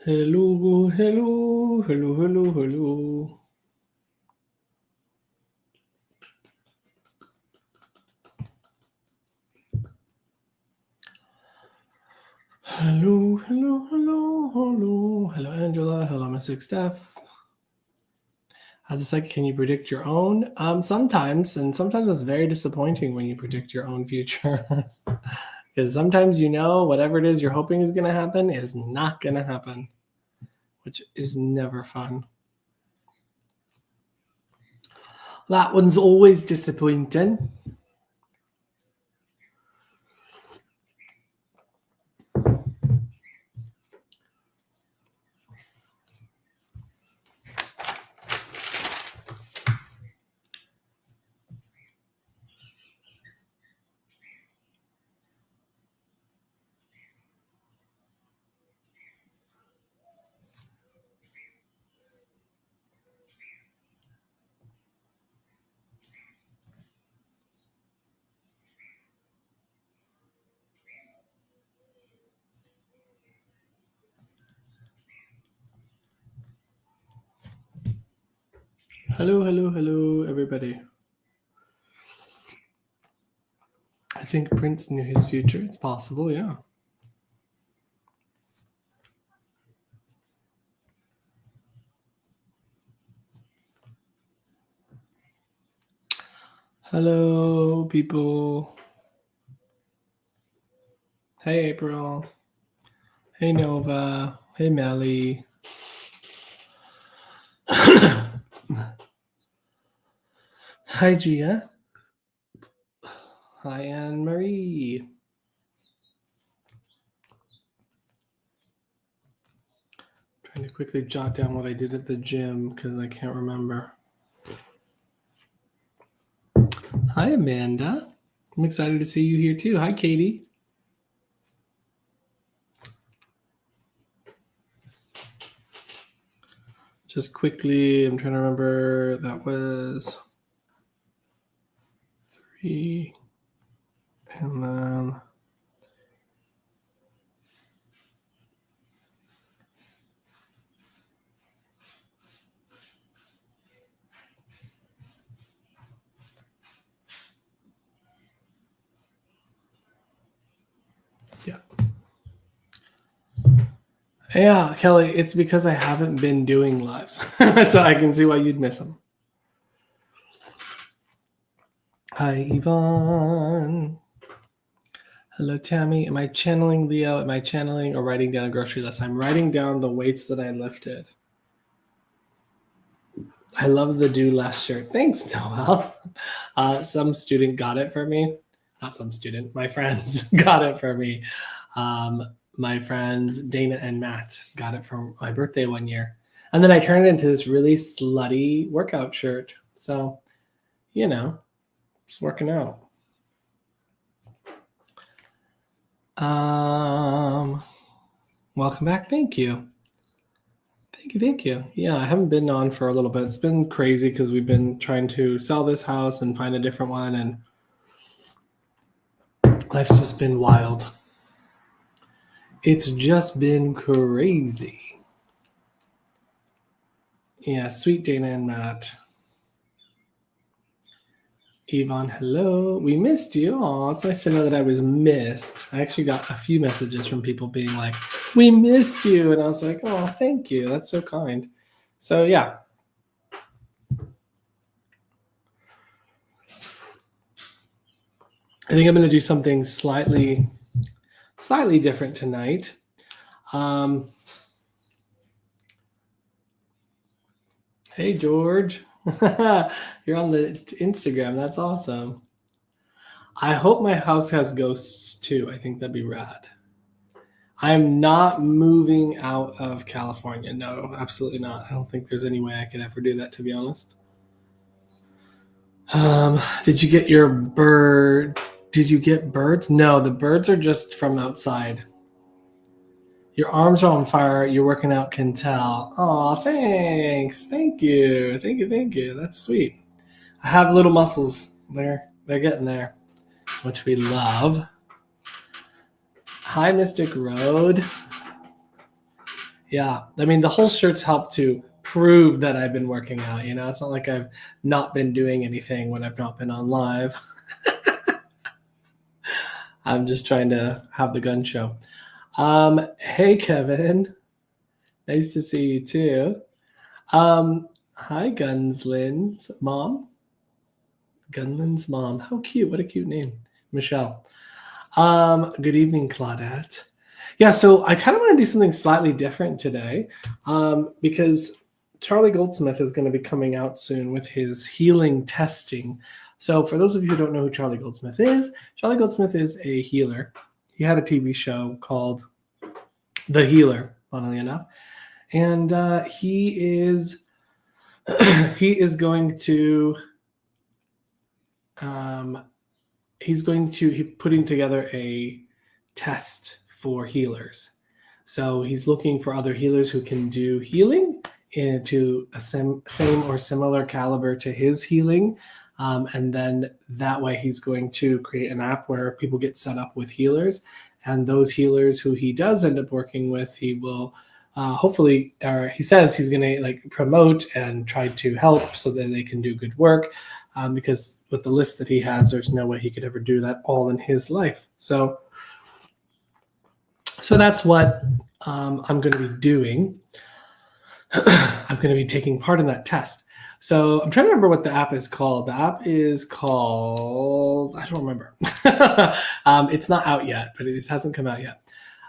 Hello, hello, hello, hello, hello. Hello, hello, hello, hello. Hello, Angela. Hello, Mystic Steph. As a psychic, can you predict your own? Sometimes, and sometimes it's very disappointing when you predict your own future. Because sometimes you know whatever it is you're hoping is going to happen is not going to happen, which is never fun. That one's always disappointing. Hello, hello, hello, everybody. I think Prince knew his future. It's possible, yeah. Hello, people. Hey, April. Hey, Nova. Hey, Melly. Hi, Gia. Hi, Anne Marie. Trying to quickly jot down what I did at the gym because I can't remember. Hi, Amanda. I'm excited to see you here too. Hi, Katie. Just quickly, I'm trying to remember. That was 3, and then yeah, Kelly. It's because I haven't been doing lives, so I can see why you'd miss them. Hi, Yvonne. Hello, Tammy. Am I channeling Leo? Am I channeling or writing down a grocery list? I'm writing down the weights that I lifted. I love the Do Less shirt. Thanks, Noel. Some student got it for me. Not some student. My friends got it for me. My friends Dana and Matt got it for my birthday one year. And then I turned it into this really slutty workout shirt. So, you know, it's working out. Welcome back. Thank you. Thank you. Yeah, I haven't been on for a little bit. It's been crazy because we've been trying to sell this house and find a different one, and life's just been wild. It's just been crazy. Yeah, sweet Dana and Matt. Yvonne, hello. We missed you. Oh, it's nice to know that I was missed. I actually got a few messages from people being like, we missed you. And I was like, oh, thank you. That's so kind. So, yeah. I think I'm going to do something slightly different tonight. Hey, George. You're on the Instagram. That's awesome. I hope my house has ghosts too. I think that'd be rad. I'm not moving out of California. No, absolutely not. I don't think there's any way I could ever do that, to be honest. Did you get your bird? Did you get birds? No, the birds are just from outside. Your arms are on fire. You're working out, can tell. Aw, thanks. Thank you. Thank you. That's sweet. I have little muscles. They're getting there, which we love. Hi, Mystic Road. Yeah. I mean, the whole shirts help to prove that I've been working out. It's not like I've not been doing anything when I've not been on live. I'm just trying to have the gun show. Hey, Kevin. Nice to see you too. Hi, Gunslin's mom. Gunlin's mom. How cute. What a cute name. Michelle. Good evening, Claudette. Yeah, so I kind of want to do something slightly different today because Charlie Goldsmith is going to be coming out soon with his healing testing. So for those of you who don't know who Charlie Goldsmith is a healer. He had a TV show called The Healer, funnily enough. And he is going to putting together a test for healers. So he's looking for other healers who can do healing into a same or similar caliber to his healing. And then that way he's going to create an app where people get set up with healers. And those healers who he does end up working with, he will hopefully, or he says he's going to promote and try to help so that they can do good work. Because with the list that he has, there's no way he could ever do that all in his life. So that's what I'm going to be doing. I'm going to be taking part in that test. So I'm trying to remember what the app is called. The app is called, I don't remember. It's not out yet, but it hasn't come out yet.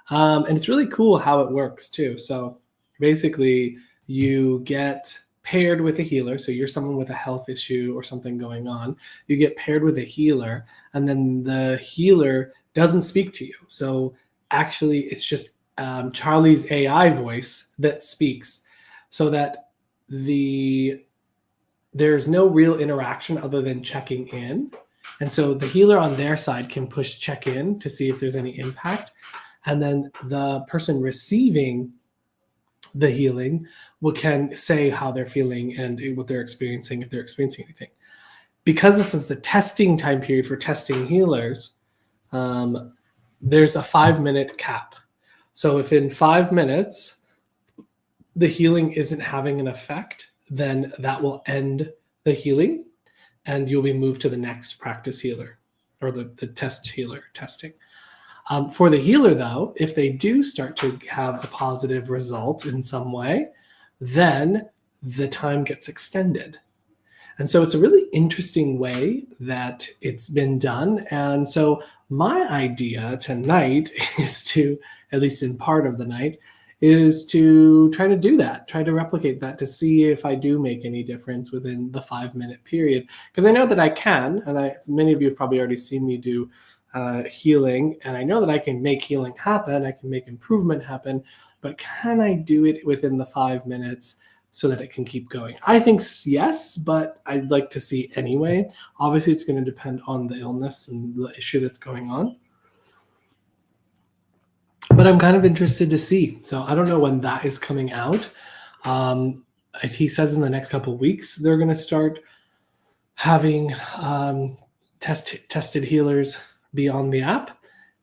And it's really cool how it works too. So basically you get paired with a healer. So you're someone with a health issue or something going on. You get paired with a healer, and then the healer doesn't speak to you. So actually it's just Charlie's AI voice that speaks, so that there's no real interaction other than checking in. And so the healer on their side can push check in to see if there's any impact. And then the person receiving the healing can say how they're feeling and what they're experiencing, if they're experiencing anything. Because this is the testing time period for testing healers, there's a 5-minute cap. So if in 5 minutes the healing isn't having an effect, then that will end the healing and you'll be moved to the next practice healer or the test healer testing. For the healer, though, if they do start to have a positive result in some way, then the time gets extended. And so it's a really interesting way that it's been done. And so my idea tonight is to, at least in part of the night, is to try to do that, try to replicate that to see if I do make any difference within the 5-minute period. Because I know that I can, and many of you have probably already seen me do healing, and I know that I can make healing happen, I can make improvement happen, but can I do it within the 5 minutes so that it can keep going? I think yes, but I'd like to see anyway. Obviously, it's going to depend on the illness and the issue that's going on. But I'm kind of interested to see. So I don't know when that is coming out. He says in the next couple of weeks, they're going to start having tested healers be on the app.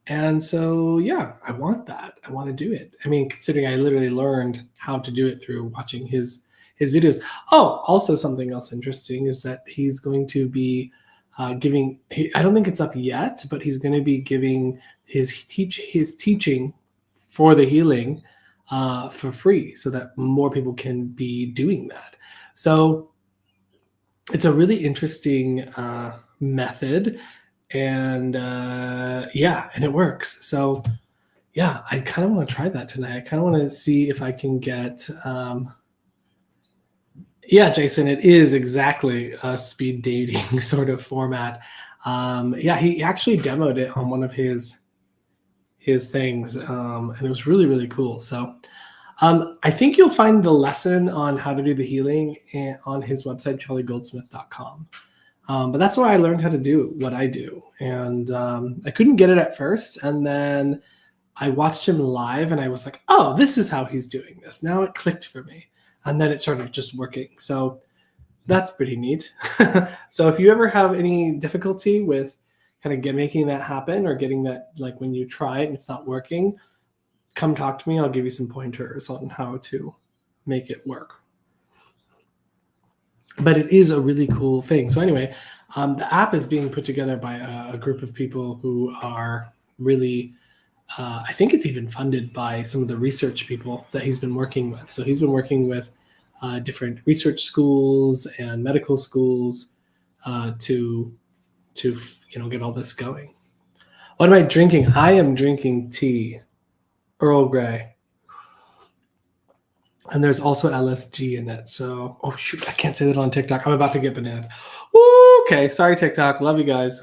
And so, yeah, I want that. I want to do it. I mean, considering I literally learned how to do it through watching his videos. Oh, also something else interesting is that he's going to be giving, I don't think it's up yet, but he's going to be giving his teaching for the healing for free so that more people can be doing that. So it's a really interesting method. And and it works. So yeah, I kind of want to try that tonight. I kind of want to see if I can get, Jason, it is exactly a speed dating sort of format. He actually demoed it on one of his things, and it was really, really cool. So I think you'll find the lesson on how to do the healing on his website, charliegoldsmith.com. But that's where I learned how to do what I do. And I couldn't get it at first. And then I watched him live and I was like, oh, this is how he's doing this. Now it clicked for me. And then it started just working. So that's pretty neat. So if you ever have any difficulty with kind of making that happen or getting that, like when you try it and it's not working, come talk to me. I'll give you some pointers on how to make it work. But it is a really cool thing. So anyway, the app is being put together by a group of people who are really, I think it's even funded by some of the research people that he's been working with. So he's been working with different research schools and medical schools to get all this going. What am I drinking? I am drinking tea, Earl Grey. And there's also LSG in it. So, oh shoot, I can't say that on TikTok. I'm about to get bananas. Okay, sorry TikTok. Love you guys.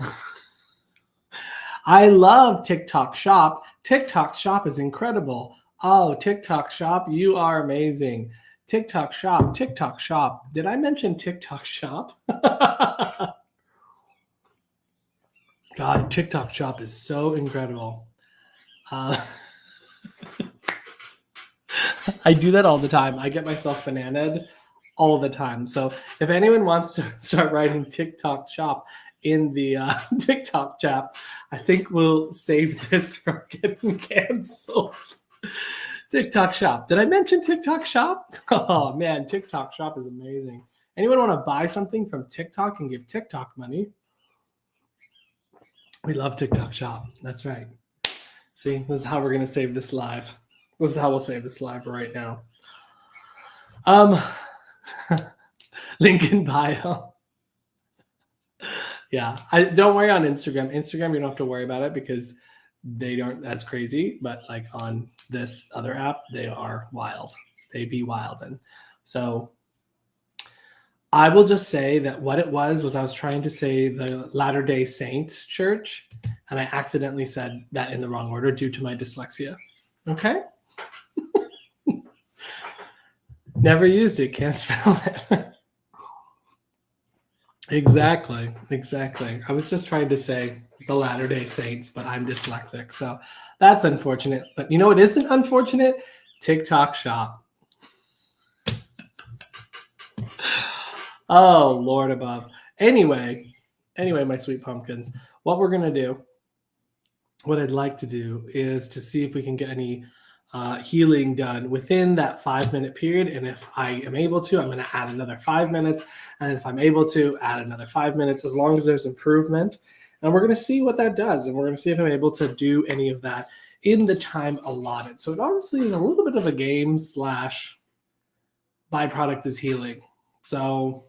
I love TikTok Shop. TikTok Shop is incredible. Oh, TikTok Shop, you are amazing. TikTok Shop, TikTok Shop. Did I mention TikTok Shop? God, TikTok Shop is so incredible. I do that all the time. I get myself bananaed all the time. So if anyone wants to start writing TikTok Shop in the TikTok chat, I think we'll save this from getting canceled. TikTok Shop. Did I mention TikTok Shop? Oh man, TikTok Shop is amazing. Anyone want to buy something from TikTok and give TikTok money? We love TikTok Shop. That's right. See, this is how we're going to save this live. This is how we'll save this live right now. Link in bio. Yeah, don't worry on Instagram. Instagram, you don't have to worry about it because they aren't as crazy. But like on this other app, they are wild. They be wild. And so I will just say that what it was I was trying to say the Latter-day Saints Church, and I accidentally said that in the wrong order due to my dyslexia. Okay? Never used it, can't spell it. Exactly. I was just trying to say the Latter-day Saints, but I'm dyslexic, so that's unfortunate. But you know what isn't unfortunate? TikTok Shop. Oh, Lord above. Anyway, my sweet pumpkins, what we're going to do, what I'd like to do is to see if we can get any healing done within that 5-minute period. And if I am able to, I'm going to add another 5 minutes. And if I'm able to, add another 5 minutes, as long as there's improvement. And we're going to see what that does. And we're going to see if I'm able to do any of that in the time allotted. So it honestly is a little bit of a game / byproduct is healing. So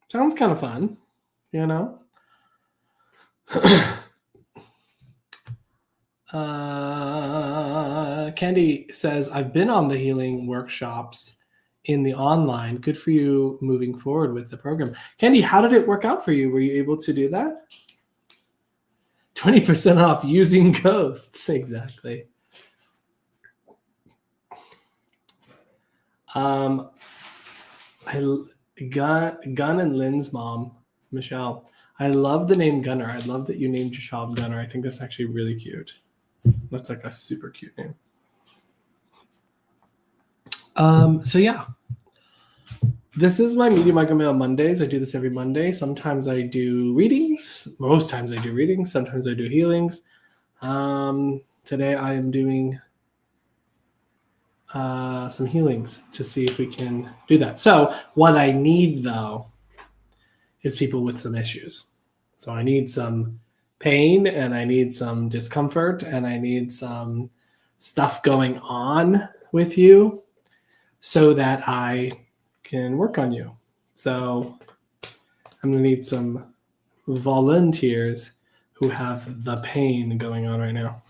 sounds kind of fun, you know? Candy says, I've been on the healing workshops in the online. Good for you moving forward with the program. Candy, how did it work out for you? Were you able to do that? 20% off using ghosts. Exactly. Gun and Lynn's mom, Michelle. I love the name Gunner. I love that you named your child Gunner. I think that's actually really cute. That's like a super cute name. So yeah, this is my Medium Micro Mail Mondays. I do this every Monday. Sometimes I do readings. Most times I do readings. Sometimes I do healings. Today I am doing some healings to see if we can do that. So what I need though is people with some issues. So I need some pain and I need some discomfort and I need some stuff going on with you so that I can work on you. So I'm going to need some volunteers who have the pain going on right now.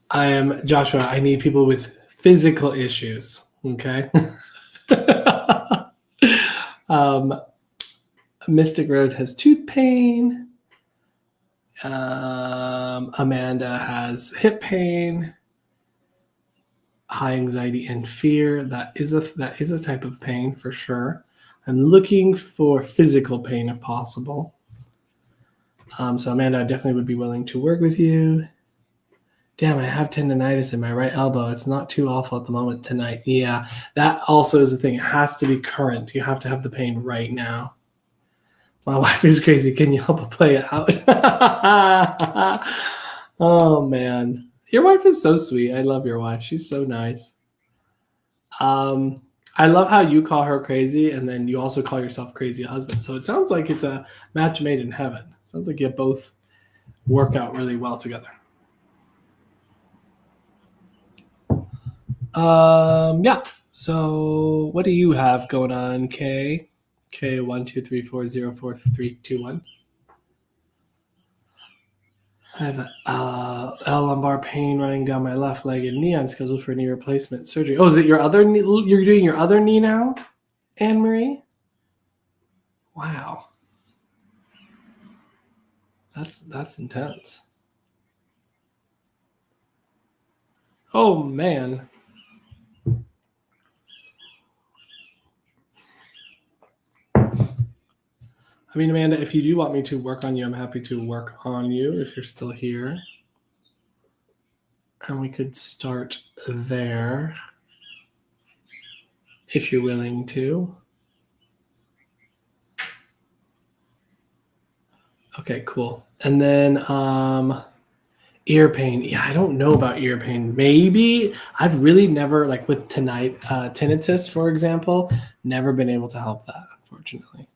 I am Joshua. I need people with physical issues. Okay. Mystic Rose has tooth pain. Amanda has hip pain, high anxiety and fear. That is a type of pain for sure. I'm looking for physical pain if possible. So Amanda, I definitely would be willing to work with you. Damn, I have tendonitis in my right elbow. It's not too awful at the moment tonight. Yeah, that also is the thing. It has to be current. You have to have the pain right now. My wife is crazy. Can you help her play it out? Oh man, your wife is so sweet. I love your wife. She's so nice. Um, I love how you call her crazy, and then you also call yourself crazy husband. So it sounds like it's a match made in heaven. Sounds like you both work out really well together. Yeah. So what do you have going on, K? K 123404321. I have L lumbar pain running down my left leg and knee. I'm scheduled for knee replacement surgery. Oh, is it your other knee? You're doing your other knee now, Anne Marie? Wow, that's intense. Oh man. I mean, Amanda, if you do want me to work on you, I'm happy to work on you if you're still here. And we could start there if you're willing to. Okay, cool. And then ear pain. Yeah, I don't know about ear pain. Maybe I've really never, like with tinnitus, for example, never been able to help that, unfortunately.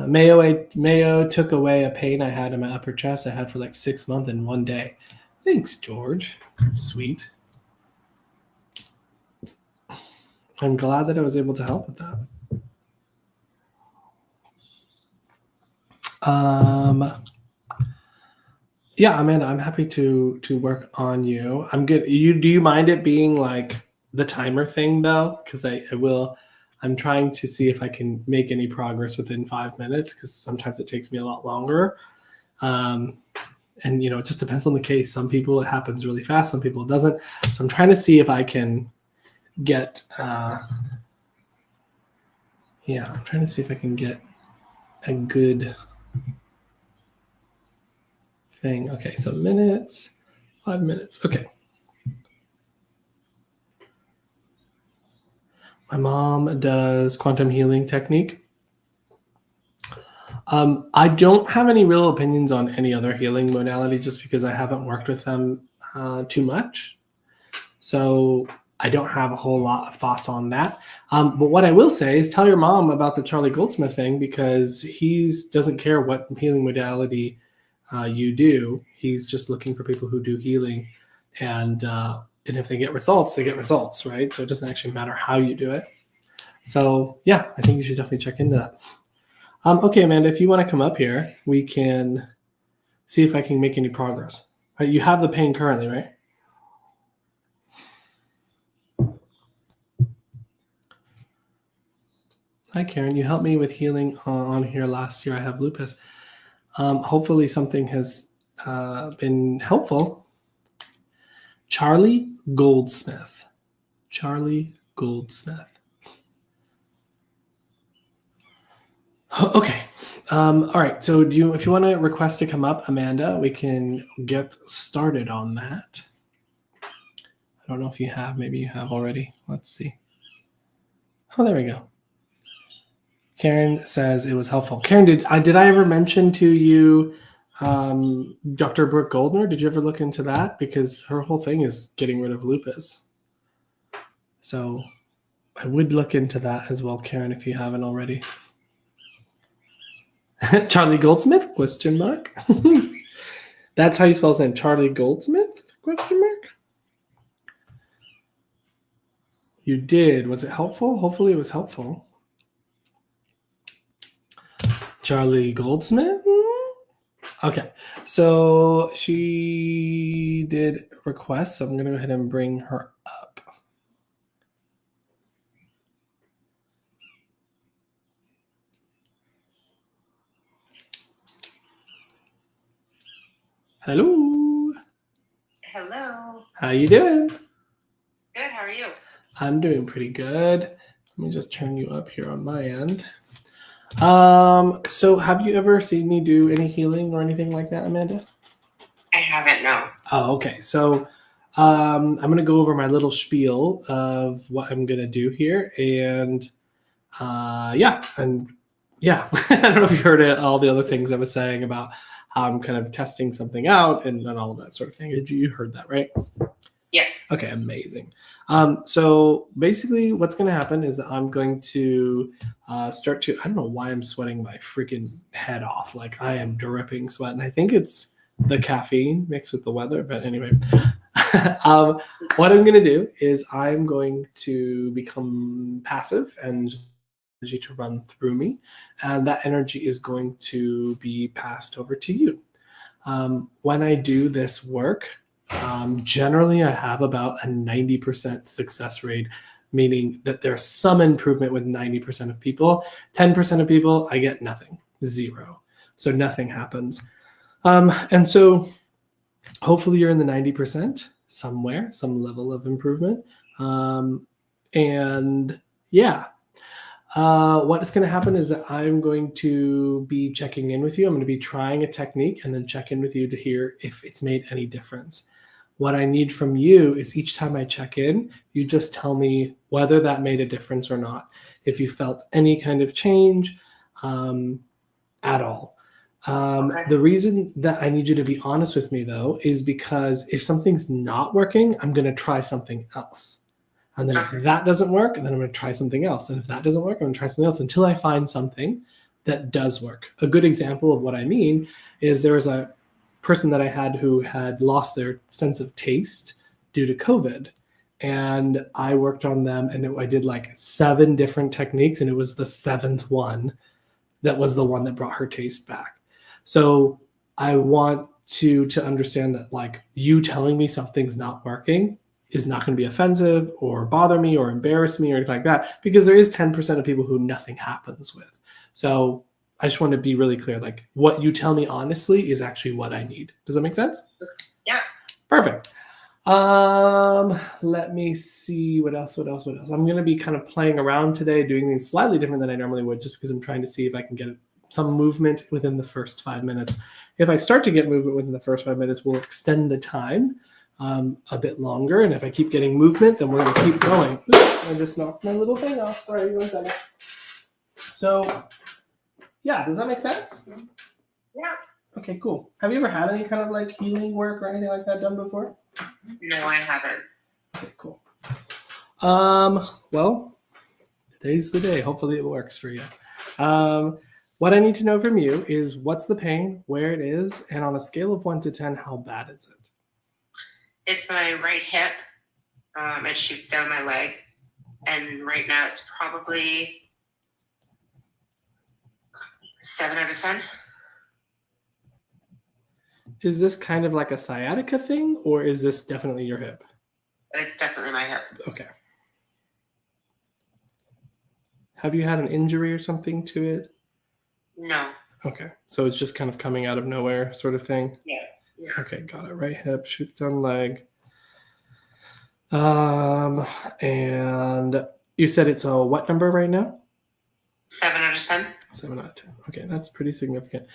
Mayo took away a pain I had in my upper chest I had for like 6 months in one day. Thanks, George. That's sweet. I'm glad that I was able to help with that. Yeah, Amanda, I'm happy to work on you. I'm good. Do you mind it being like the timer thing though? Because I will. I'm trying to see if I can make any progress within 5 minutes because sometimes it takes me a lot longer. And it just depends on the case. Some people it happens really fast, some people it doesn't. So I'm trying to see if I can get. I'm trying to see if I can get a good thing. Okay, so minutes, 5 minutes. Okay. My mom does quantum healing technique. I don't have any real opinions on any other healing modality just because I haven't worked with them too much. So I don't have a whole lot of thoughts on that. But what I will say is tell your mom about the Charlie Goldsmith thing because he doesn't care what healing modality you do. He's just looking for people who do healing. And if they get results, they get results, right? So it doesn't actually matter how you do it. So yeah, I think you should definitely check into that. Okay, Amanda, if you want to come up here, we can see if I can make any progress. You have the pain currently, right? Hi, Karen. You helped me with healing on here last year. I have lupus. Hopefully something has been helpful. Charlie Goldsmith. Charlie Goldsmith. Okay. All right. So if you want to request to come up, Amanda, we can get started on that. I don't know if you have. Maybe you have already. Let's see. Oh, there we go. Karen says it was helpful. Karen, did I ever mention to you Dr. Brooke Goldner? Did you ever look into that? Because her whole thing is getting rid of lupus. So I would look into that as well, Karen, if you haven't already. Charlie Goldsmith? Question mark. That's how you spell his name. Charlie Goldsmith? Question mark. You did. Was it helpful? Hopefully it was helpful. Charlie Goldsmith? Okay. So she did request. So I'm going to go ahead and bring her up. Hello. Hello. How you doing? Good. How are you? I'm doing pretty good. Let me just turn you up here on my end. So have you ever seen me do any healing or anything like that, Amanda? I haven't, no. Oh, okay. So I'm going to go over my little spiel of what I'm going to do here. And and yeah, I don't know if you heard it, all the other things I was saying about how I'm kind of testing something out and all of that sort of thing. You heard that, right? Yeah. Okay, amazing. So basically what's going to happen is I'm going to start to, I don't know why I'm sweating my freaking head off. Like I am dripping sweat. And I think it's the caffeine mixed with the weather. But anyway, what I'm going to do is I'm going to become passive and energy to run through me. And that energy is going to be passed over to you. When I do this work, generally I have about a 90% success rate, meaning that there's some improvement with 90% of people. 10% of people, I get nothing, zero. So nothing happens. And so hopefully you're in the 90% somewhere, some level of improvement. And yeah, what is going to happen is that I'm going to be checking in with you. I'm going to be trying a technique and then check in with you to hear if it's made any difference. What I need from you is each time I check in, you just tell me whether that made a difference or not. If you felt any kind of change at all. Okay. The reason that I need you to be honest with me, though, is because if something's not working, I'm going to try something else. And then if that doesn't work, then I'm going to try something else. And if that doesn't work, I'm going to try something else until I find something that does work. A good example of what I mean is there was a person that I had who had lost their sense of taste due to COVID. And I worked on them and I did like 7 different techniques. And it was the 7th one that was the one that brought her taste back. So I want to understand that like you telling me something's not working is not going to be offensive or bother me or embarrass me or anything like that, because there is 10% of people who nothing happens with. So I just want to be really clear, like what you tell me honestly is actually what I need. Does that make sense? Yeah. Perfect. Let me see what else. I'm going to be kind of playing around today, doing things slightly different than I normally would, just because I'm trying to see if I can get some movement within the first 5 minutes. If I start to get movement within the first 5 minutes, we'll extend the time a bit longer. And if I keep getting movement, then we're going to keep going. Oops, I just knocked my little thing off. Sorry, 1 second. So, yeah, does that make sense? Yeah. Okay, cool. Have you ever had any kind of like healing work or anything like that done before? No, I haven't. Okay, cool. Well, today's the day. Hopefully it works for you. What I need to know from you is what's the pain, where it is, and on a scale of 1 to 10, how bad is it? It's my right hip. It shoots down my leg. And right now it's probably 7 out of 10. Is this kind of like a sciatica thing, or is this definitely your hip? It's definitely my hip. Okay. Have you had an injury or something to it? No. Okay. So it's just kind of coming out of nowhere sort of thing? Yeah. Okay, got it. Right hip, shoots down leg. And you said it's a what number right now? 7 out of 10. 7 out of 10. Okay, that's pretty significant.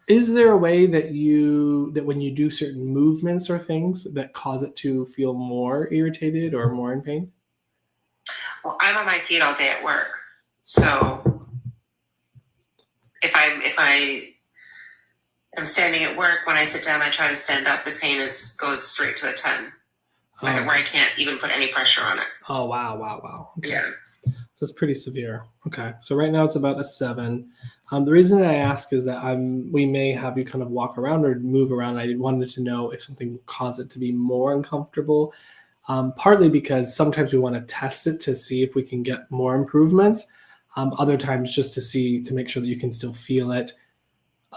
Is there a way that when you do certain movements or things that cause it to feel more irritated or more in pain? Well, I'm on my feet all day at work. So if I am standing at work, when I sit down, I try to stand up. The pain goes straight to a 10, where I can't even put any pressure on it. Oh, wow. Okay. Yeah. So it's pretty severe. Okay. So right now it's about a 7. The reason that I ask is that we may have you kind of walk around or move around. I wanted to know if something would cause it to be more uncomfortable. Partly because sometimes we want to test it to see if we can get more improvements. Other times just to make sure that you can still feel it.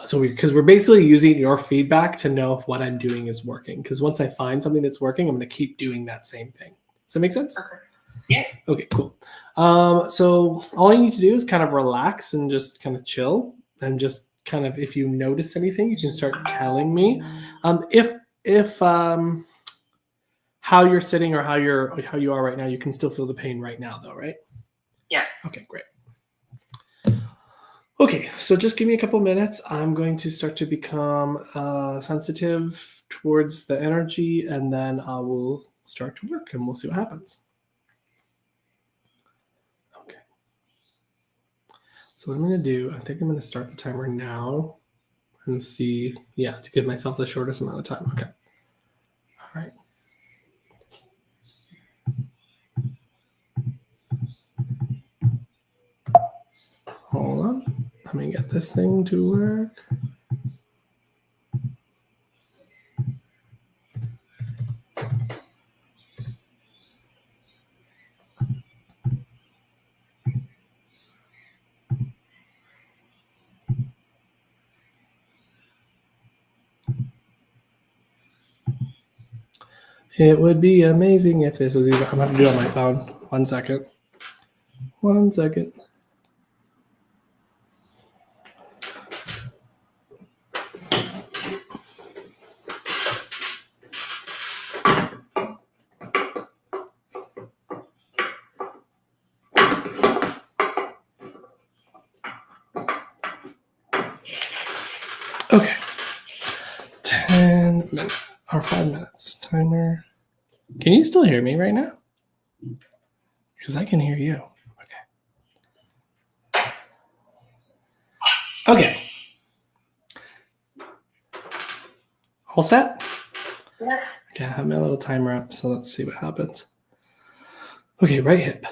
So because we're basically using your feedback to know if what I'm doing is working. Because once I find something that's working, I'm going to keep doing that same thing. Does that make sense? Okay. Yeah. Okay, cool. So all you need to do is kind of relax and just kind of chill, and just kind of, if you notice anything, you can start telling me. If how you're sitting or how you are right now, you can still feel the pain right now, though, right? Yeah. Okay, great. Okay, so just give me a couple minutes. I'm going to start to become sensitive towards the energy, and then I will start to work, and we'll see what happens. Okay. So what I'm going to do, I think I'm going to start the timer now and see, to give myself the shortest amount of time. Okay. All right. Hold on. Let me get this thing to work. It would be amazing if this was either. I'm going to do it on my phone. 1 second. 1 second. Okay. 10 minutes or 5 minutes. Timer. Can you still hear me right now? Because I can hear you. Okay. All set? Yeah. Okay, I have my little timer up, so let's see what happens. Okay, right hip.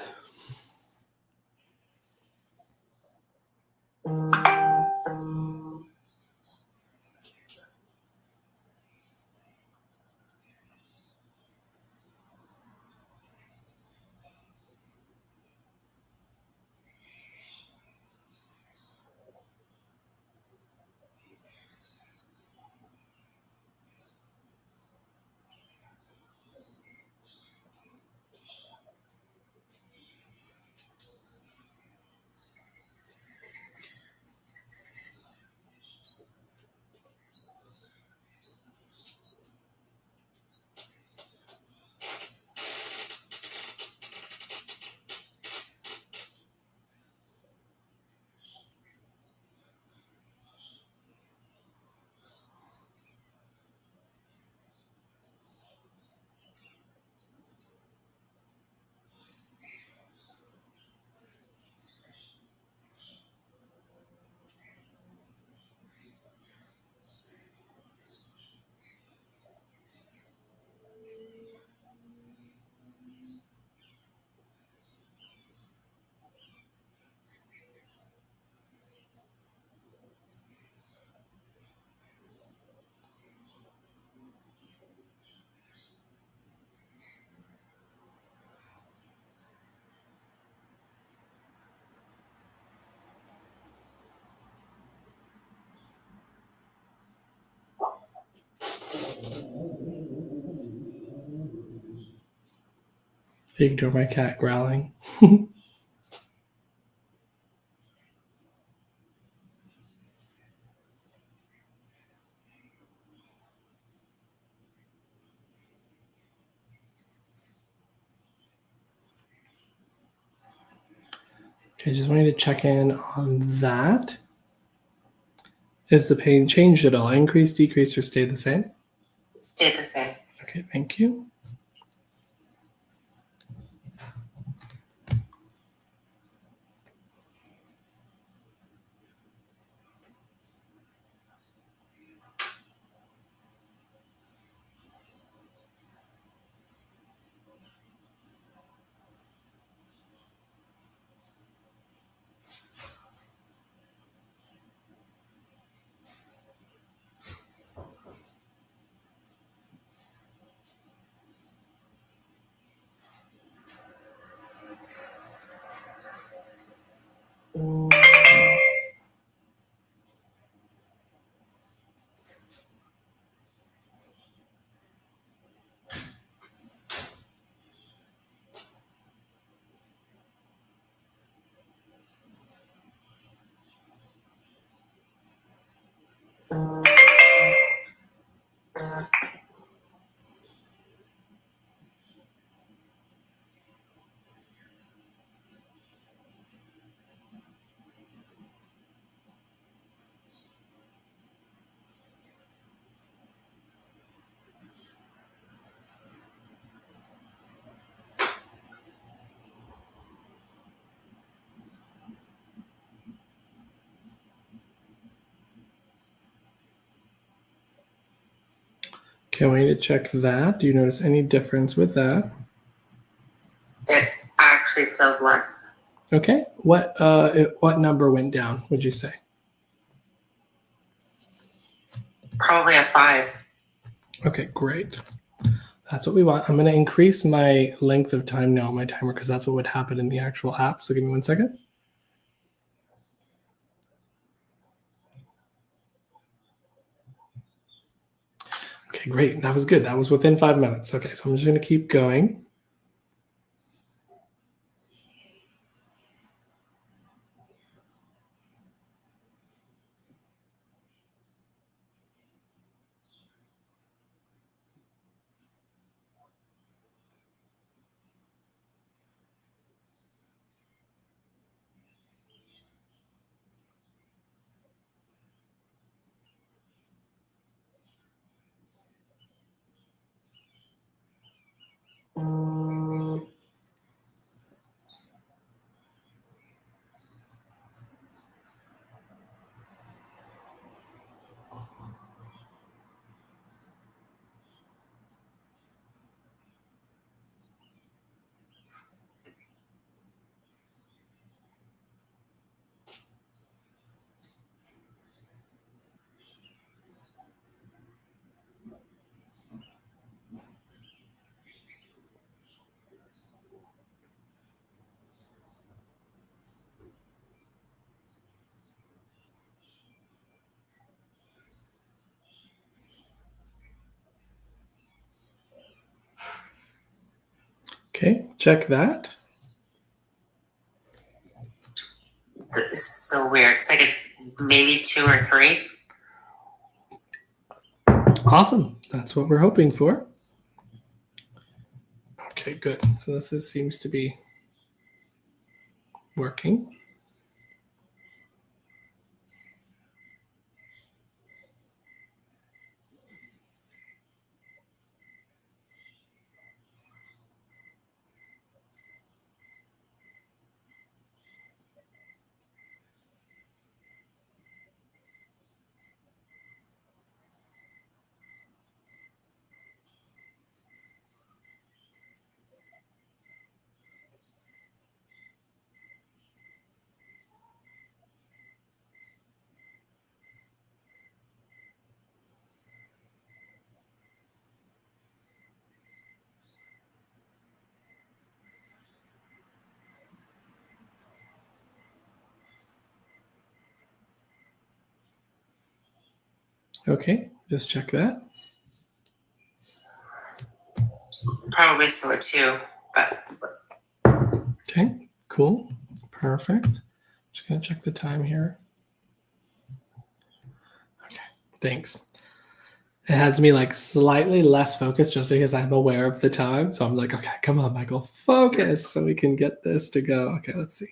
Ignore my cat growling. Okay, just wanted to check in on that. Is the pain changed at all? Increased, decreased, or stayed the same? Stayed the same. Okay, thank you. Okay, we need to check that. Do you notice any difference with that? It actually feels less. Okay, what number went down, would you say? Probably a 5. Okay, great. That's what we want. I'm going to increase my length of time now on my timer because that's what would happen in the actual app. So give me 1 second. Okay, great. That was good. That was within 5 minutes. Okay, so I'm just going to keep going. Okay, check that. This is so weird. It's like maybe 2 or 3. Awesome. That's what we're hoping for. Okay, good. So this seems to be working. Okay, just check that. Probably still a 2, but Okay, cool. Perfect. Just going to check the time here. Okay, thanks. It has me like slightly less focused just because I'm aware of the time. So I'm like, okay, come on, Michael, focus so we can get this to go. Okay, let's see.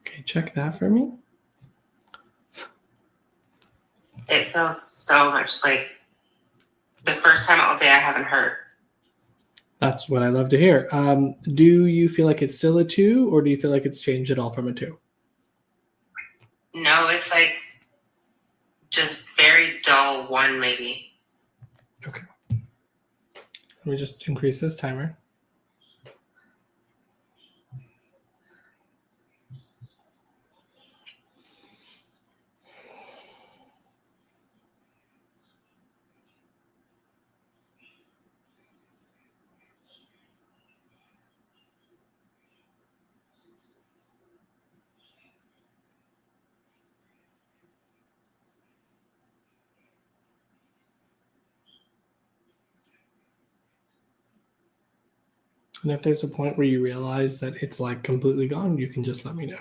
Okay, check that for me. it feels so much like the first time all day I haven't hurt. That's what I love to hear. Do you feel like it's still a 2 or do you feel like it's changed at all from a 2? No, it's like just very dull 1 maybe. Okay. Let me just increase this timer. And if there's a point where you realize that it's like completely gone, you can just let me know.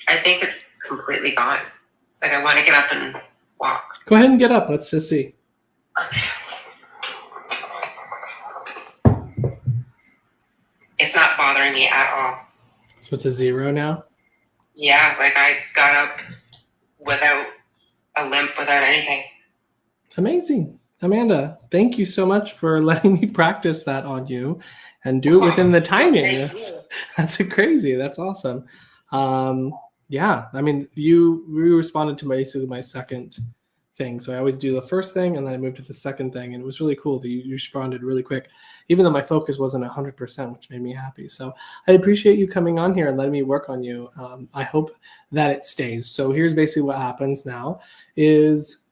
I think it's completely gone. It's like I want to get up and walk. Go ahead and get up. Let's just see. Okay. It's not bothering me at all. So it's a 0 now? Yeah, like I got up without a limp, without anything. Amazing. Amanda, thank you so much for letting me practice that on you and do it within the timing. That's crazy. That's awesome. Yeah, I mean, you responded to basically my second thing. So I always do the first thing and then I moved to the second thing. And it was really cool that you responded really quick, even though my focus wasn't 100%, which made me happy. So I appreciate you coming on here and letting me work on you. I hope that it stays. So here's basically what happens now is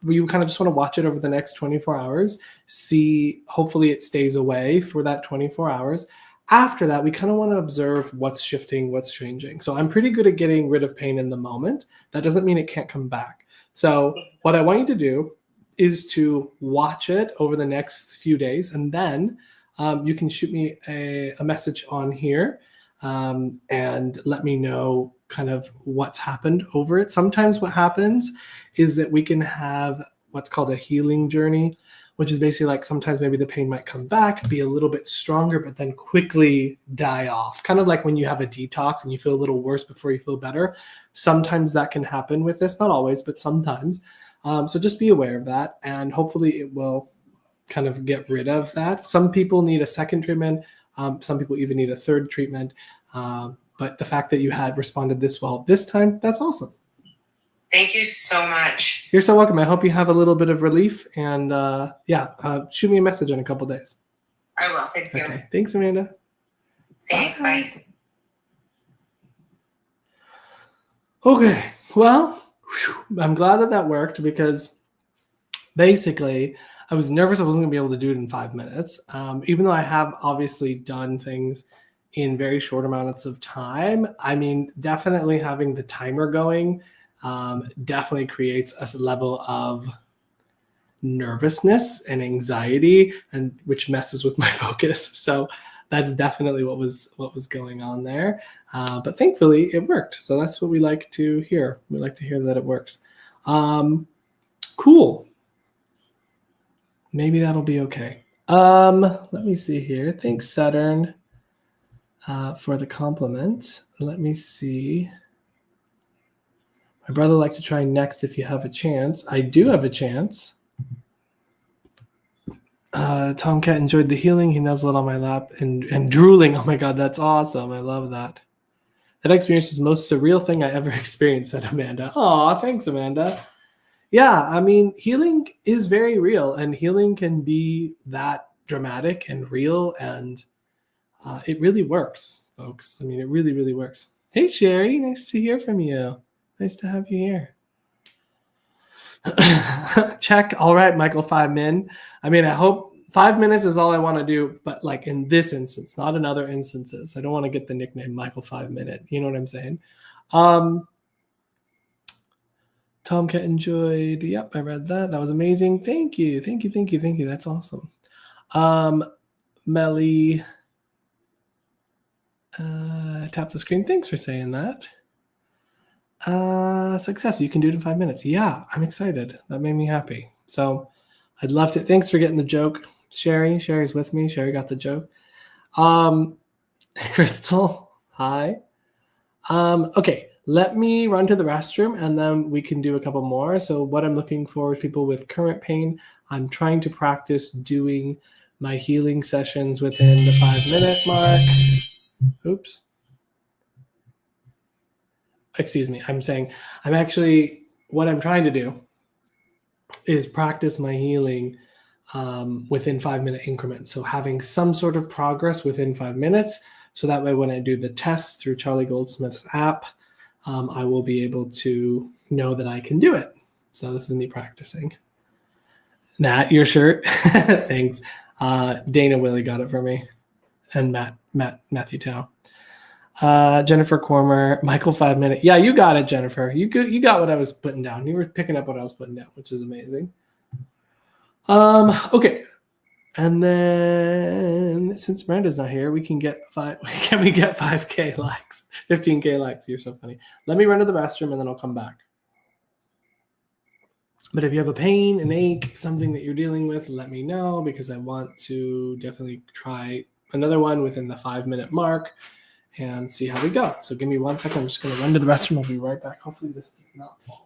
we kind of just want to watch it over the next 24 hours, see, hopefully it stays away for that 24 hours. After that, we kind of want to observe what's shifting, what's changing. So I'm pretty good at getting rid of pain in the moment. That doesn't mean it can't come back. So what I want you to do is to watch it over the next few days, and then you can shoot me a message on here and let me know kind of what's happened over it. Sometimes what happens is that we can have what's called a healing journey, which is basically like sometimes maybe the pain might come back, be a little bit stronger, but then quickly die off. Kind of like when you have a detox and you feel a little worse before you feel better. Sometimes that can happen with this, not always, but sometimes. So just be aware of that, and hopefully it will kind of get rid of that. Some people need a second treatment. Some people even need a third treatment. But the fact that you had responded this well this time, that's awesome. Thank you so much. You're so welcome. I hope you have a little bit of relief, and shoot me a message in a couple days. I will. Thank you. Okay. Thanks, Amanda. Thanks. Bye. Okay. Well, I'm glad that worked, because basically I was nervous I wasn't going to be able to do it in 5 minutes. Even though I have obviously done things in very short amounts of time. I mean, definitely having the timer going definitely creates a level of nervousness and anxiety, and which messes with my focus. So that's definitely what was going on there. But thankfully it worked. So that's what we like to hear. We like to hear that it works. Cool. Maybe that'll be okay. Let me see here. Thanks, Saturn, for the compliment. Let me see. My brother liked to try next if you have a chance. I do have a chance. Tomcat enjoyed the healing. He nuzzled on my lap and drooling. Oh my God, that's awesome. I love that. That experience was the most surreal thing I ever experienced, said Amanda. Aw, thanks, Amanda. Yeah, I mean, healing is very real, and healing can be that dramatic and real, and it really works, folks. I mean, it really, really works. Hey, Sherry, nice to hear from you. Nice to have you here. Check. All right, Michael 5 Min. I mean, I hope 5 minutes is all I want to do, but like in this instance, not in other instances. I don't want to get the nickname Michael 5 Minute. You know what I'm saying? Tomcat enjoyed. Yep, I read that. That was amazing. Thank you. Thank you. Thank you. Thank you. That's awesome. Melly, tap the screen. Thanks for saying that. Success. You can do it in 5 minutes. Yeah, I'm excited. That made me happy. So I'd love to. Thanks for getting the joke, Sherry. Sherry's with me. Sherry got the joke. Crystal, hi. Okay, let me run to the restroom and then we can do a couple more. So what I'm looking for is people with current pain. I'm trying to practice doing my healing sessions within the 5-minute mark. Oops. Excuse me. I'm saying what I'm trying to do is practice my healing within 5-minute increments. So having some sort of progress within 5 minutes. So that way when I do the test through Charlie Goldsmith's app, I will be able to know that I can do it. So this is me practicing. Nat, your shirt. Thanks. Dana Willie got it for me. And Matthew Tao. Jennifer Cormer, Michael 5 Minute. Yeah, you got it, Jennifer. You got what I was putting down. You were picking up what I was putting down, which is amazing. Okay. And then since Miranda's not here, we can get 5K likes, 15K likes. You're so funny. Let me run to the restroom and then I'll come back. But if you have a pain, an ache, something that you're dealing with, let me know because I want to definitely try another one within the 5-minute mark and see how we go. So give me 1 second. I'm just going to run to the restroom. I'll be right back. Hopefully this does not fall.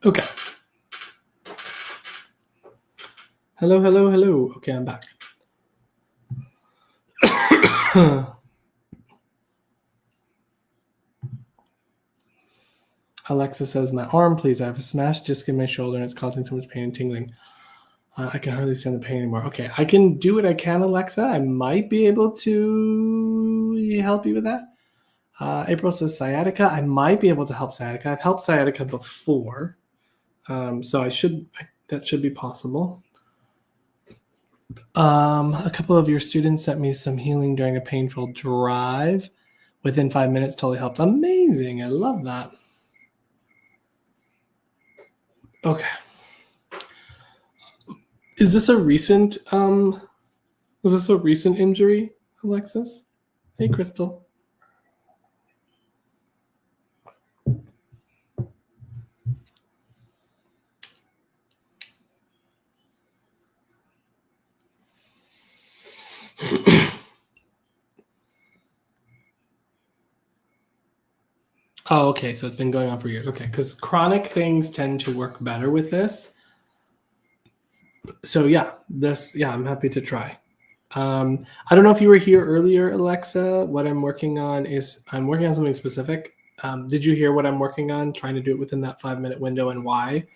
Okay. Hello. Okay, I'm back. Alexa says, my arm, please. I have a smashed disc in my shoulder and it's causing too much pain and tingling. I can hardly stand the pain anymore. Okay, I can do what I can, Alexa. I might be able to help you with that. April says sciatica. I might be able to help sciatica. I've helped sciatica before. So that should be possible. A couple of your students sent me some healing during a painful drive. Within 5 minutes, totally helped. Amazing. I love that. Okay. Is this a recent was this a recent injury, Alexis? Hey, Crystal. Oh, okay. So it's been going on for years. Okay, because chronic things tend to work better with this. So yeah, I'm happy to try. I don't know if you were here earlier, Alexa. What I'm working on is I'm working on something specific. Did you hear what I'm working on? Trying to do it within that 5-minute window and why?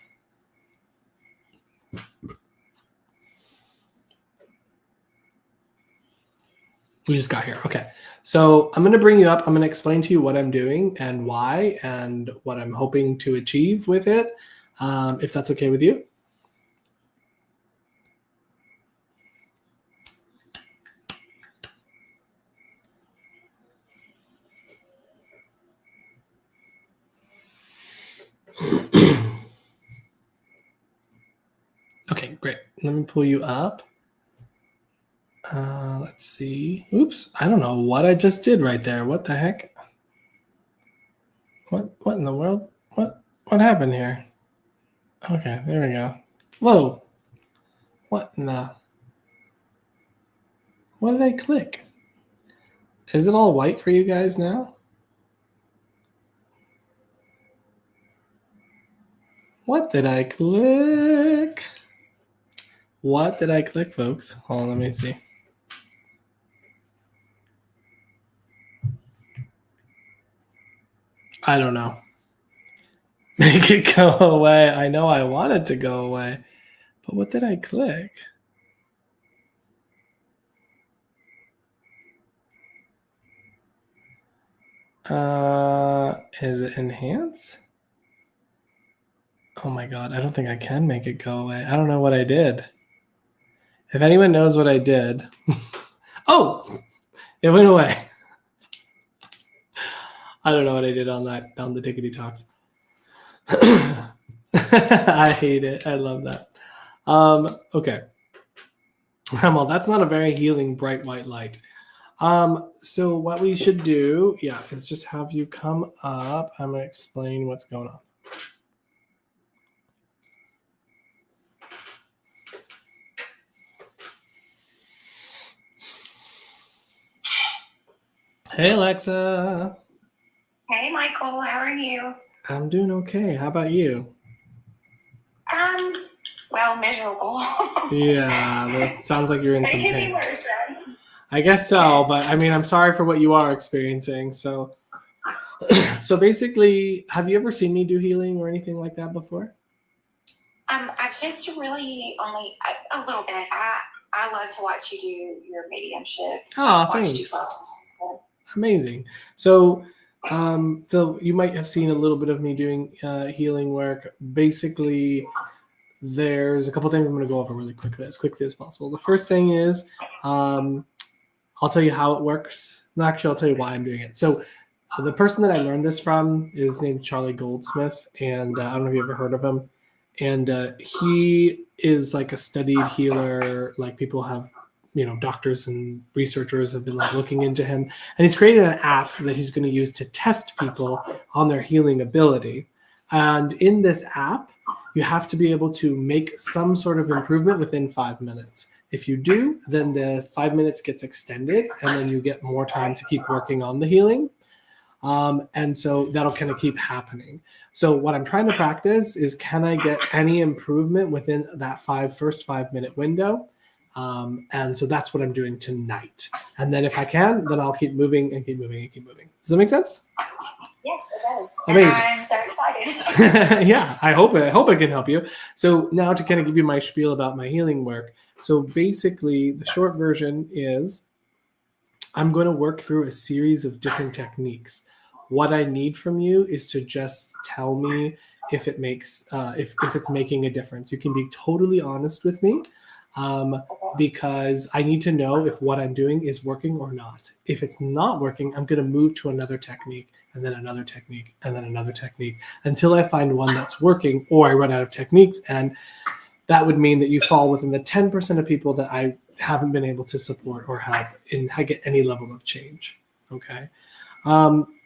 We just got here. Okay. So I'm going to bring you up. I'm going to explain to you what I'm doing and why and what I'm hoping to achieve with it, if that's okay with you. Okay, great. Let me pull you up. Let's see. Oops. I don't know what I just did right there. What the heck? What in the world? What happened here? Okay, there we go. Whoa. What in the? What did I click? Is it all white for you guys now? What did I click? What did I click, folks? Hold on, let me see. I don't know. Make it go away. I know I want it to go away. But what did I click? Is it enhance? Oh my God, I don't think I can make it go away. I don't know what I did. If anyone knows what I did. Oh, it went away. I don't know what I did on that, down the Tickety Talks. I hate it. I love that. Okay. Well, that's not a very healing bright white light. So what we should do, is just have you come up. I'm going to explain what's going on. Hey, Alexa. Hey, Michael. How are you? I'm doing okay. How about you? Well, miserable. Yeah, that sounds like you're in some It could be pain. worse, right? I guess so, but I mean, I'm sorry for what you are experiencing. So basically, have you ever seen me do healing or anything like that before? I've just really only a little bit. I love to watch you do your mediumship. Oh, Watched thanks. you for a while. Amazing. So, you might have seen a little bit of me doing healing work. Basically, there's a couple things I'm going to go over really quickly as possible. The first thing is, I'll tell you how it works. No, actually, I'll tell you why I'm doing it. So, the person that I learned this from is named Charlie Goldsmith, and I don't know if you ever heard of him. And he is like a studied healer. Like people have, doctors and researchers have been like looking into him, and he's created an app that he's going to use to test people on their healing ability. And in this app, you have to be able to make some sort of improvement within 5 minutes. If you do, then the 5 minutes gets extended, and then you get more time to keep working on the healing. And so that'll kind of keep happening. So what I'm trying to practice is, can I get any improvement within that first 5 minute window? And so that's what I'm doing tonight. And then if I can, then I'll keep moving and keep moving and keep moving. Does that make sense? Yes, it does. Amazing. And I'm so excited. Yeah, I hope I can help you. So now to kind of give you my spiel about my healing work. So basically, the short version is I'm going to work through a series of different techniques. What I need from you is to just tell me if it makes if it's making a difference. You can be totally honest with me, because I need to know if what I'm doing is working or not. If it's not working, I'm going to move to another technique, and then another technique, and then another technique, until I find one that's working, or I run out of techniques. And that would mean that you fall within the 10% of people that I haven't been able to support or help and get any level of change. Okay.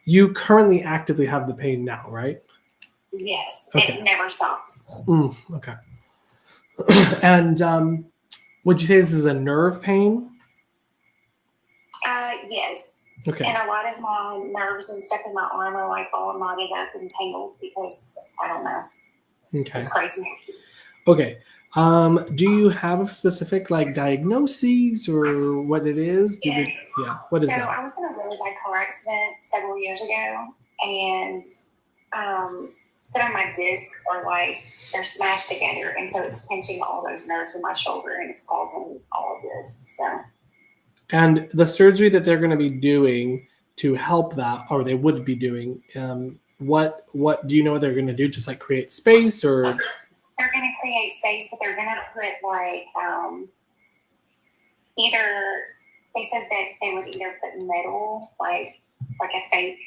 You currently actively have the pain now, right? Yes, Okay. It never stops. Okay. And would you say this is a nerve pain? Yes. Okay. And a lot of my nerves and stuff in my arm are like all knotted up and tangled because I don't know. Okay. It's crazy. Okay. Do you have a specific diagnoses or what it is? Yes. What is So that? I was in a really bad car accident several years ago, and some of my discs are they're smashed together, and so it's pinching all those nerves in my shoulder, and it's causing all of this. So. And the surgery that they're going to be doing to help that, or they would be doing, what do you know what they're going to do? Just create space, or? They're going to create space, but they're going to put either, they said that they would either put metal, like a fake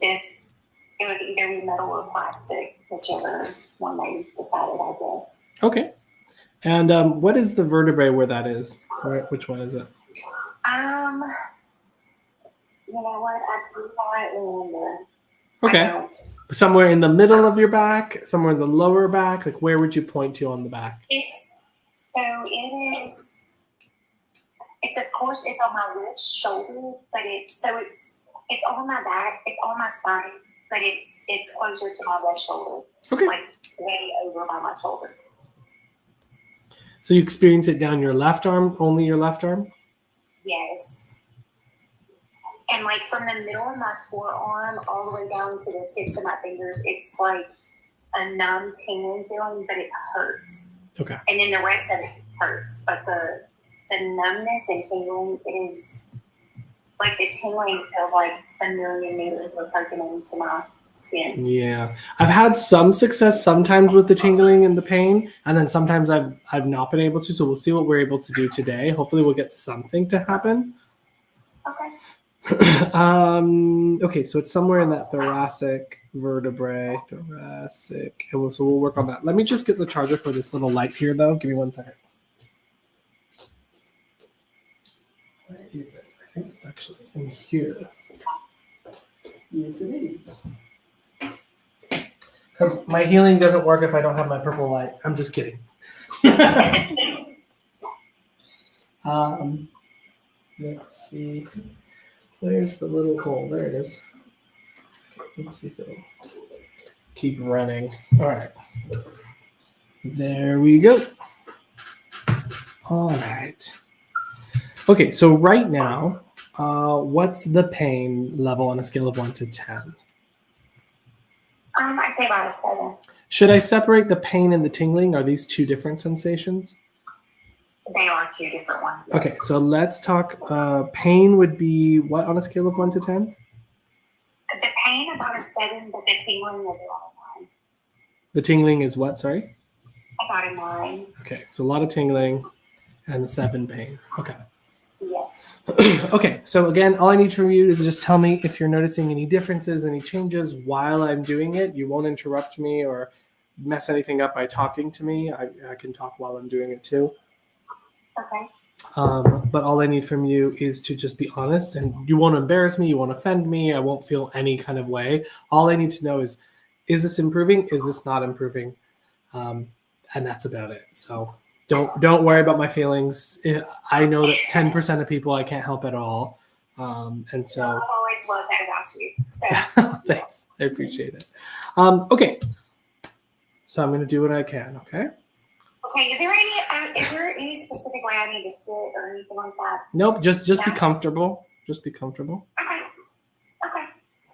disc. It would either be metal or plastic, whichever one they decided, I guess. Okay. And what is the vertebrae where that is? Which one is it? You know what? I do not remember. Okay. Somewhere in the middle of your back, somewhere in the lower back, where would you point to on the back? It's It's of course it's on my left shoulder, but it's on my back, it's on my spine, but it's closer to my left shoulder. Okay. Like way over by my shoulder. So you experience it down your left arm, only your left arm? Yes. And like from the middle of my forearm all the way down to the tips of my fingers, it's like a numb tingling feeling, but it hurts. Okay. And then the rest of it hurts. But the numbness and tingling is like the tingling feels like a million needles were poking into my skin. Yeah. I've had some success sometimes with the tingling and the pain, and then sometimes I've not been able to. So we'll see what we're able to do today. Hopefully we'll get something to happen. Okay. Okay, so it's somewhere in that thoracic vertebrae, so we'll work on that. Let me just get the charger for this little light here, though. Give me 1 second. Where is it? I think it's actually in here. Yes, it is. Because my healing doesn't work if I don't have my purple light. I'm just kidding. Let's see. Where's the little hole? There it is. Okay, let's see if it'll keep running. All right. There we go. All right. Okay, so right now, what's the pain level on a scale of 1 to 10? I'd say about a 7. Should I separate the pain and the tingling? Are these two different sensations? They are two different ones. Okay, so let's talk. Pain would be what on a scale of 1 to 10? The pain about a 7, but the tingling is about a 9. The tingling is what? Sorry. About a 9. Okay, so a lot of tingling and the 7 pain. Okay. Yes. Okay, so again, all I need from you is just tell me if you're noticing any differences, any changes while I'm doing it. You won't interrupt me or mess anything up by talking to me. I can talk while I'm doing it too. Okay. But all I need from you is to just be honest, and you won't embarrass me, you won't offend me, I won't feel any kind of way. All I need to know is this improving? Is this not improving? And that's about it. So don't worry about my feelings. I know that 10% of people I can't help at all. And so I've always loved that about you. So thanks. I appreciate it. Okay. So I'm going to do what I can, okay? okay, is there any specific way I need to sit or anything like that? Nope, just be comfortable. Just be comfortable. Okay. Okay.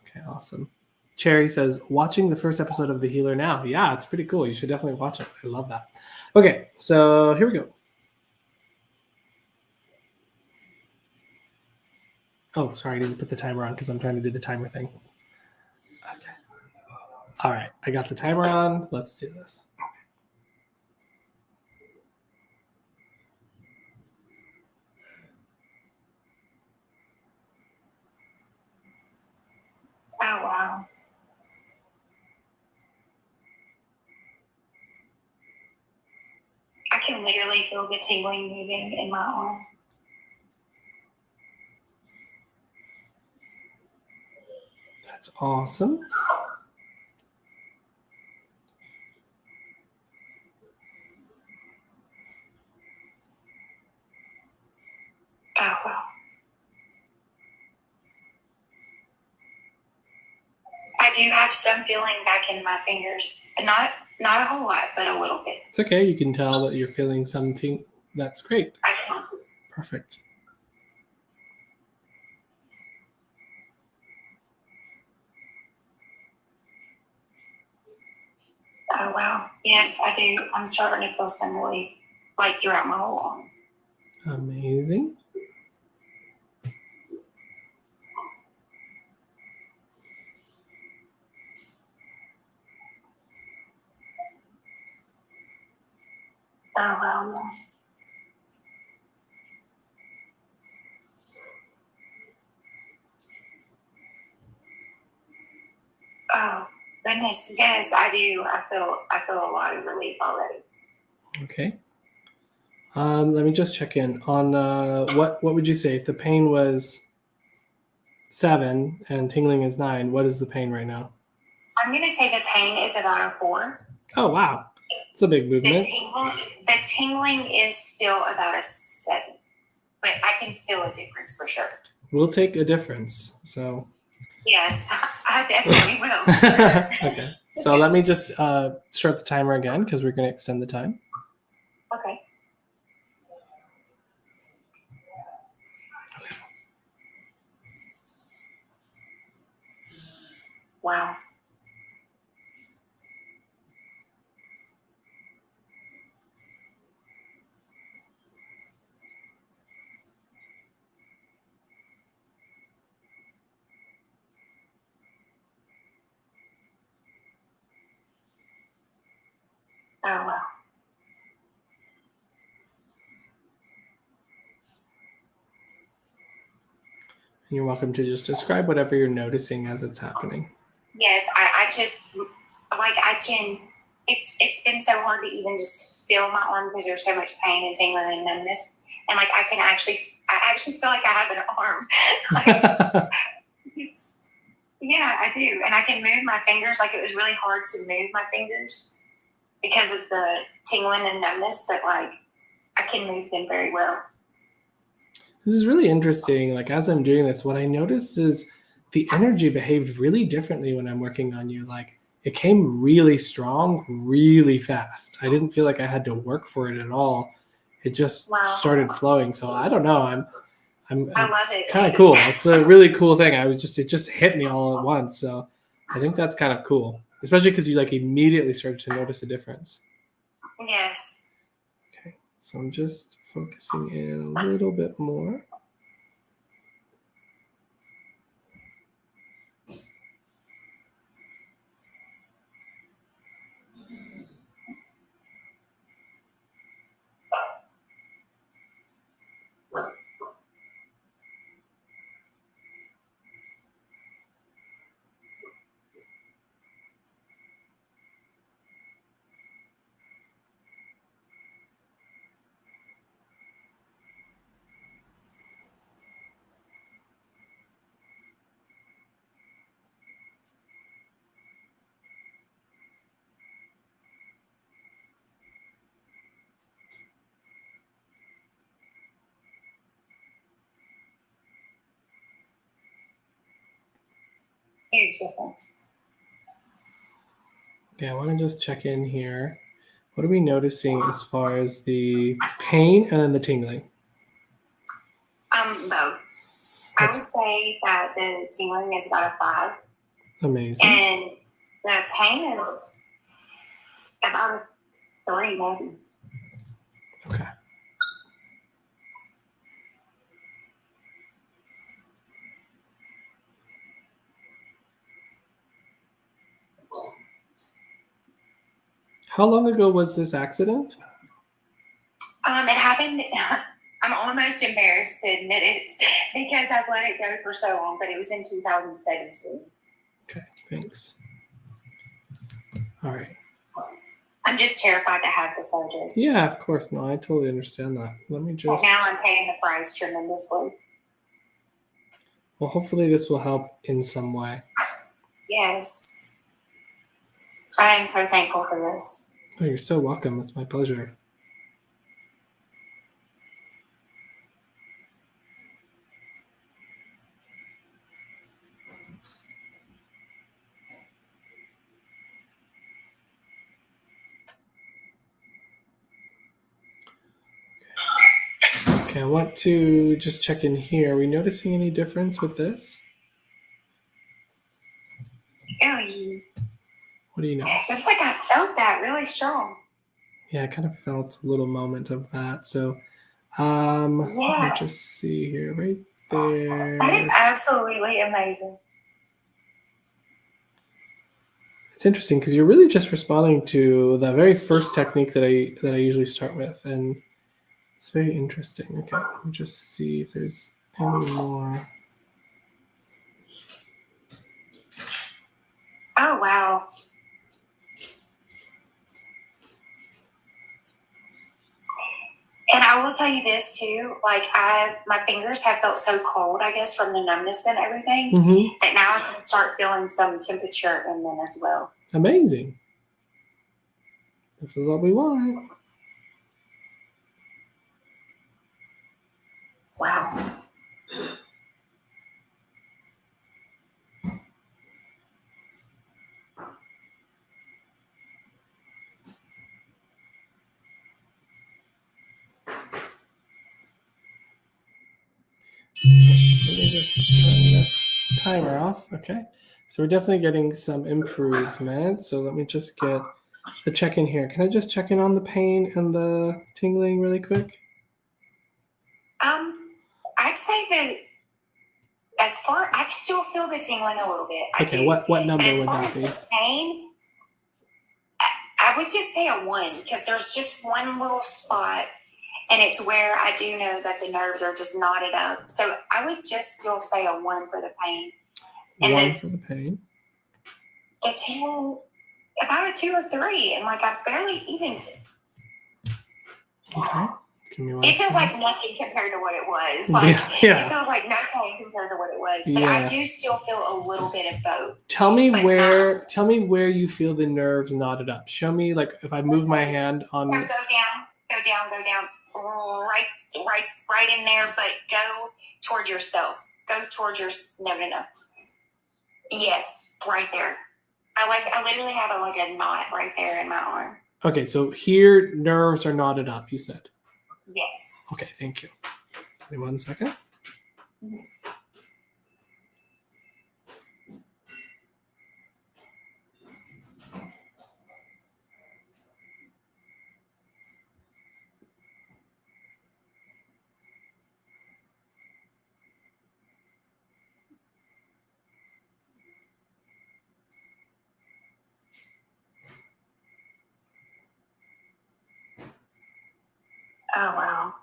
Okay, awesome. Cherry says, watching the first episode of The Healer now. Yeah, it's pretty cool. You should definitely watch it. I love that. Okay, so here we go. Oh, sorry, I didn't put the timer on because I'm trying to do the timer thing. Okay. All right, I got the timer on. Let's do this. Oh wow. I can literally feel the tingling moving in my arm. That's awesome. Oh wow. I do have some feeling back in my fingers. Not a whole lot, but a little bit. It's okay. You can tell that you're feeling something. That's great. I can. Perfect. Oh wow. Yes, I do. I'm starting to feel some relief like throughout my whole arm. Amazing. Oh wow. Oh goodness, yes, I do. I feel a lot of relief already. Okay. Let me just check in on what would you say if the pain was 7 and tingling is 9? What is the pain right now? I'm gonna say the pain is about a 4. Oh wow, it's a big movement. The tingling is still about a 7. but I can feel a difference for sure. We'll take a difference. So. Yes, I definitely will. Okay. So let me just start the timer again because we're going to extend the time. Okay. Wow. Oh, wow. And you're welcome to just describe whatever you're noticing as it's happening. Yes, I just, like, I can, it's been so hard to even just feel my arm because there's so much pain and tingling and numbness. And, like, I actually feel like I have an arm. Like, yeah, I do. And I can move my fingers. Like, it was really hard to move my fingers because of the tingling and numbness, but, like, I can move them very well. This is really interesting. Like, as I'm doing this, what I noticed is the energy behaved really differently when I'm working on you. Like, it came really strong, really fast. I didn't feel like I had to work for it at all. It just started flowing. So I don't know. I love it. Kind of cool. It's a really cool thing. It just hit me all at once. So I think that's kind of cool, especially because you like immediately started to notice a difference. Yes. Okay. So I'm just focusing in a little bit more. Huge difference. Yeah, I want to just check in here. What are we noticing as far as the pain and then the tingling? Both. I would say that the tingling is about a 5. Amazing. And the pain is about a 3, maybe. Okay. How long ago was this accident? It happened. I'm almost embarrassed to admit it because I've let it go for so long, but it was in 2017. Okay, thanks. All right. I'm just terrified to have the surgery. Yeah, of course. No, I totally understand that. Let me just. Now I'm paying the price tremendously. Well, hopefully this will help in some way. Yes. I am so thankful for this. Oh, you're so welcome. It's my pleasure. Okay, I want to just check in here. Are we noticing any difference with this? Ew. What do you notice? It's like I felt that really strong. Yeah, I kind of felt a little moment of that. So, let me just see here, right there. That is absolutely amazing. It's interesting because you're really just responding to the very first technique that I usually start with, and it's very interesting. Okay, let me just see if there's any more. Oh, wow. And I will tell you this too, like my fingers have felt so cold, I guess, from the numbness and everything, that now I can start feeling some temperature in them as well. Amazing. This is what we want. Wow. Let me just turn this timer off. Okay. So we're definitely getting some improvement. So let me just get a check in here. Can I just check in on the pain and the tingling really quick? I'd say that I still feel the tingling a little bit. I Okay, do. what number But as would far that as be? the pain, I would just say a 1 because there's just one little spot, and it's where I do know that the nerves are just knotted up. So I would just still say a 1 for the pain. And 1 for the pain. The tingling, about a 2 or 3, and like I barely even. Okay. Give me one It feels second. like nothing compared to what it was. Like Yeah. It feels like no pain compared to what it was. But Yeah. I do still feel a little bit of both. Tell me But where you feel the nerves knotted up. Show me, like, if I move my hand on. Go down, right in there. But go towards yourself. Go towards your. No. Yes, right there. I literally have a knot right there in my arm. Okay, so here nerves are knotted up, you said. Yes. Okay, thank you. Give me 1 second. Oh wow.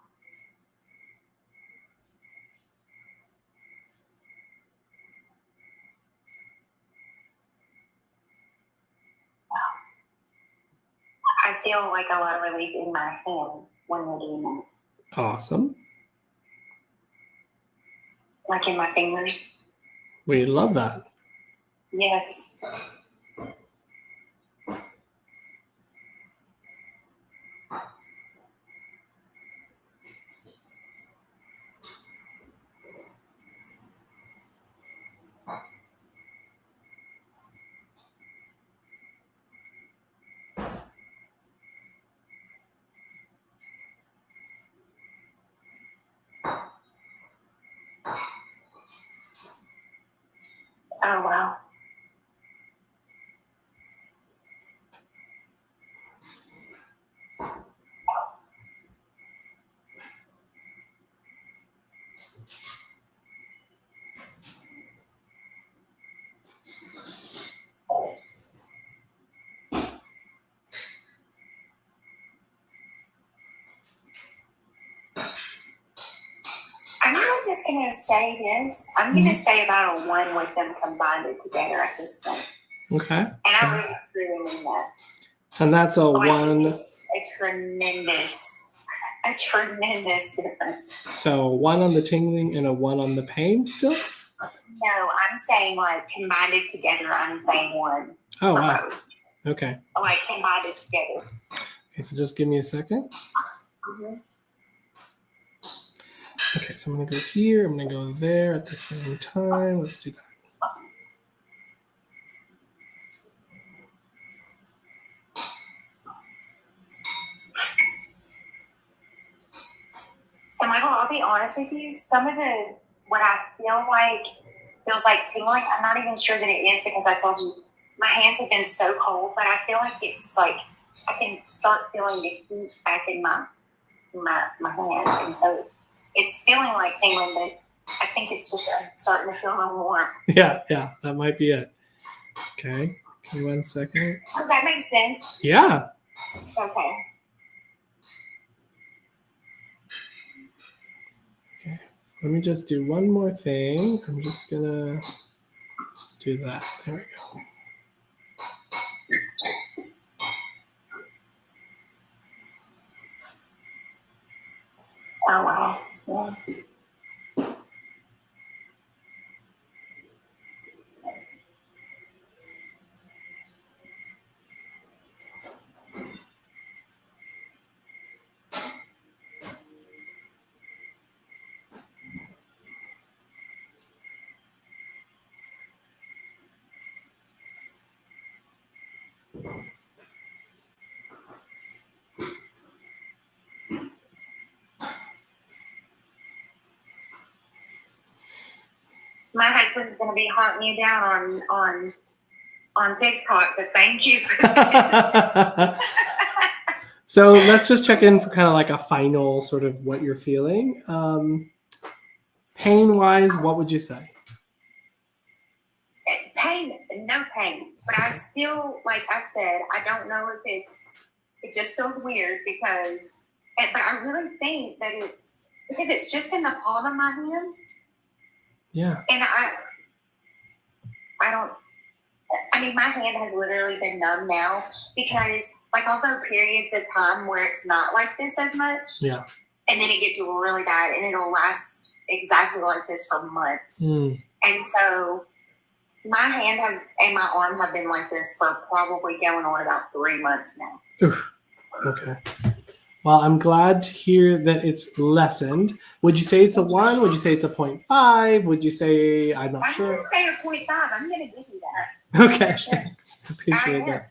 I feel like a lot of relief in my hand when we're doing that. Awesome. Like in my fingers. We love that. Yes. Oh wow. I'm not just going to say this. I'm going to say about a 1 with them combined together at this point. Okay. And I really mean that. And that's a 1. It's a tremendous difference. So 1 on the tingling and a 1 on the pain still? No, I'm saying like combined it together. I'm saying 1. Oh, for wow. both. Okay. Like combined it together. Okay, so just give me a second. Mm-hmm. Okay, so I'm going to go here. I'm going to go there at the same time. Let's do that. And Michael, I'll be honest with you, some of what I feel like feels like tingling, I'm not even sure that it is because I told you my hands have been so cold, but I feel like it's like I can start feeling the heat back in my hand. And so it's feeling like tingling, but I think it's just starting to feel a little warm. Yeah, that might be it. Okay, give me 1 second. Does that make sense? Yeah. Okay. Let me just do one more thing. I'm just going to do that. There we go. Oh, wow. Yeah. My husband's going to be hunting you down on TikTok to thank you for this. So let's just check in for kind of like a final sort of what you're feeling. Pain-wise, what would you say? Pain, no pain. But I still, like I said, I don't know if it just feels weird because, but I really think that it's because it's just in the palm of my hand. Yeah. And I mean, my hand has literally been numb now because, like, I'll go periods of time where it's not like this as much. Yeah. And then it gets really bad and it'll last exactly like this for months. Mm. And so my hand and my arm have been like this for probably going on about 3 months now. Oof. Okay. Well, I'm glad to hear that it's lessened. Would you say it's a 1? Would you say it's a 0.5? Would you say, I'm not sure. I'm going to say a 0.5. I'm going to give you that. Okay. Sure. Appreciate that. And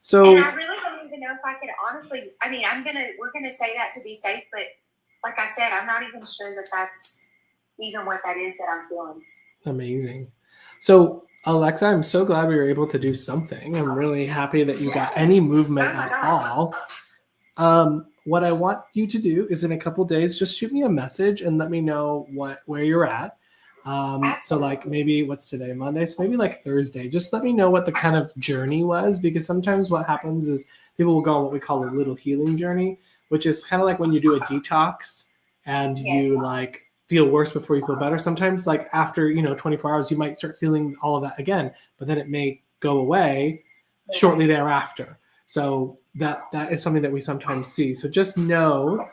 So I really don't even know if I could honestly, I mean, we're going to say that to be safe, but like I said, I'm not even sure that that's even what that is that I'm feeling. amazing. So Alexa, I'm so glad we were able to do something. I'm really happy that you got any movement Oh my at God. all. What I want you to do is in a couple days, just shoot me a message and let me know where you're at. So like maybe what's today, Monday? So maybe like Thursday. Just let me know what the kind of journey was, because sometimes what happens is people will go on what we call a little healing journey, which is kind of like when you do a detox and you like feel worse before you feel better. Sometimes like after 24 hours, you might start feeling all of that again, but then it may go away shortly thereafter. So that is something that we sometimes see. So just know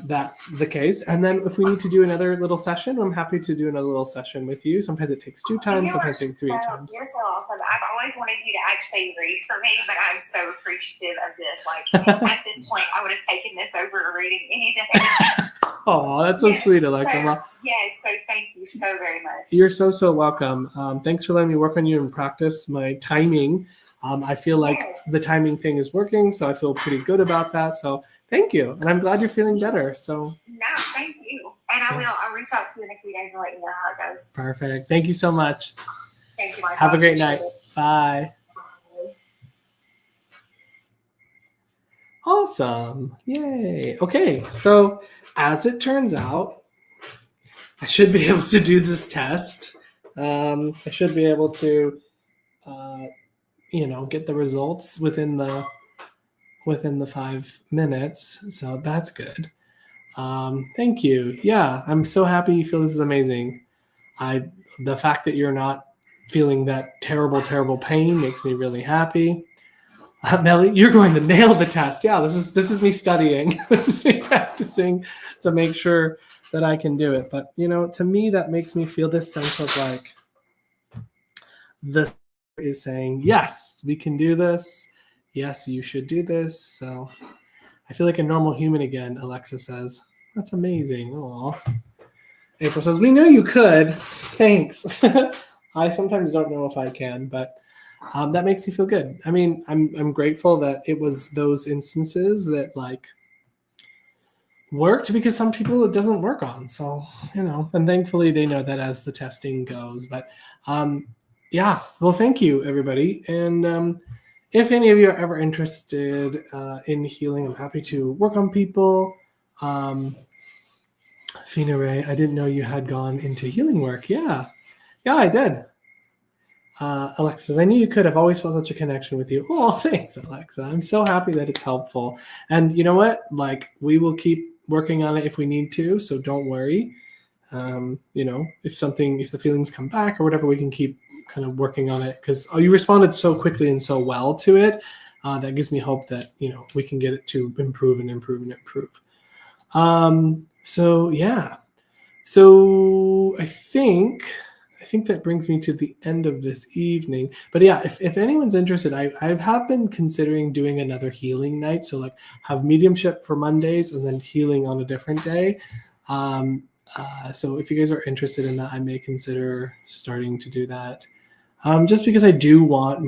that's the case. And then if we need to do another little session, I'm happy to do another little session with you. Sometimes it takes 2 times, sometimes it takes 3 times. You're so awesome. I've always wanted you to actually read for me, but I'm so appreciative of this. Like at this point, I would have taken this over reading any day. Oh, that's so sweet, Alexa. Yes, so thank you so very much. You're so welcome. Thanks for letting me work on you and practice my timing. I feel like the timing thing is working, so I feel pretty good about that. So thank you. And I'm glad you're feeling better. So no, thank you. And I'll reach out to you in a few days and let you know how it goes. Perfect. Thank you so much. Thank you, Michael. Have a great night. Bye. Awesome. Yay. Okay. So as it turns out, I should be able to do this test. I should be able to, get the results within the 5 minutes. So that's good. Thank you. Yeah, I'm so happy you feel this is amazing. The fact that you're not feeling that terrible pain makes me really happy. Melly, you're going to nail the test. Yeah, this is me studying. This is me practicing to make sure that I can do it. But to me, that makes me feel this sense of like the is saying, yes, we can do this. Yes, you should do this. So I feel like a normal human again, Alexa says. That's amazing. Aw. April says, we know you could. Thanks. I sometimes don't know if I can, but that makes me feel good. I mean, I'm grateful that it was those instances that like worked, because some people it doesn't work on. So, and thankfully they know that as the testing goes. But yeah, well, thank you, everybody. And if any of you are ever interested in healing, I'm happy to work on people. Fina Ray, I didn't know you had gone into healing work. Yeah, I did. Alexa says, I knew you could. I've always felt such a connection with you. Oh, thanks, Alexa. I'm so happy that it's helpful. And you know what? Like, we will keep working on it if we need to. So don't worry. If the feelings come back or whatever, we can keep kind of working on it, because you responded so quickly and so well to it. That gives me hope that, we can get it to improve and improve and improve. So yeah. So I think that brings me to the end of this evening. But yeah, if anyone's interested, I have been considering doing another healing night. So like have mediumship for Mondays and then healing on a different day. So if you guys are interested in that, I may consider starting to do that. Just because I do want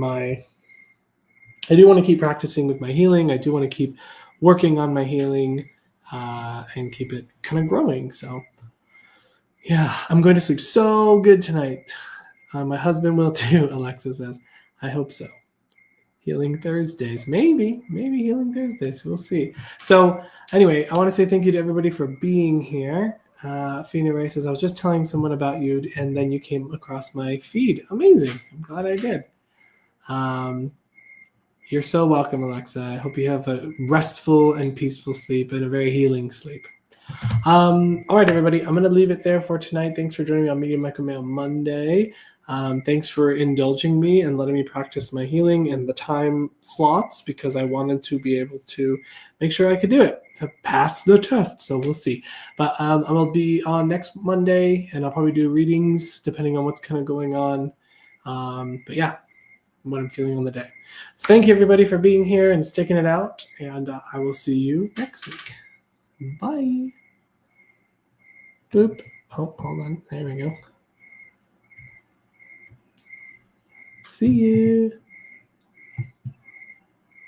to keep practicing with my healing. I do want to keep working on my healing and keep it kind of growing. So Yeah, I'm going to sleep so good tonight. My husband will too, Alexa says. I hope so. Healing Thursdays. Maybe Healing Thursdays. We'll see. So anyway, I want to say thank you to everybody for being here. Fina Ray says, I was just telling someone about you and then you came across my feed. Amazing. I'm glad I did. You're so welcome, Alexa. I hope you have a restful and peaceful sleep and a very healing sleep. All right, everybody. I'm going to leave it there for tonight. Thanks for joining me on Media Micro Mail Monday. Thanks for indulging me and letting me practice my healing in the time slots because I wanted to be able to make sure I could do it to pass the test. So we'll see. But I'm going to be on next Monday, and I'll probably do readings depending on what's kind of going on. But yeah, what I'm feeling on the day. So thank you, everybody, for being here and sticking it out. And I will see you next week. Bye. Boop. Oh, hold on. There we go. See you.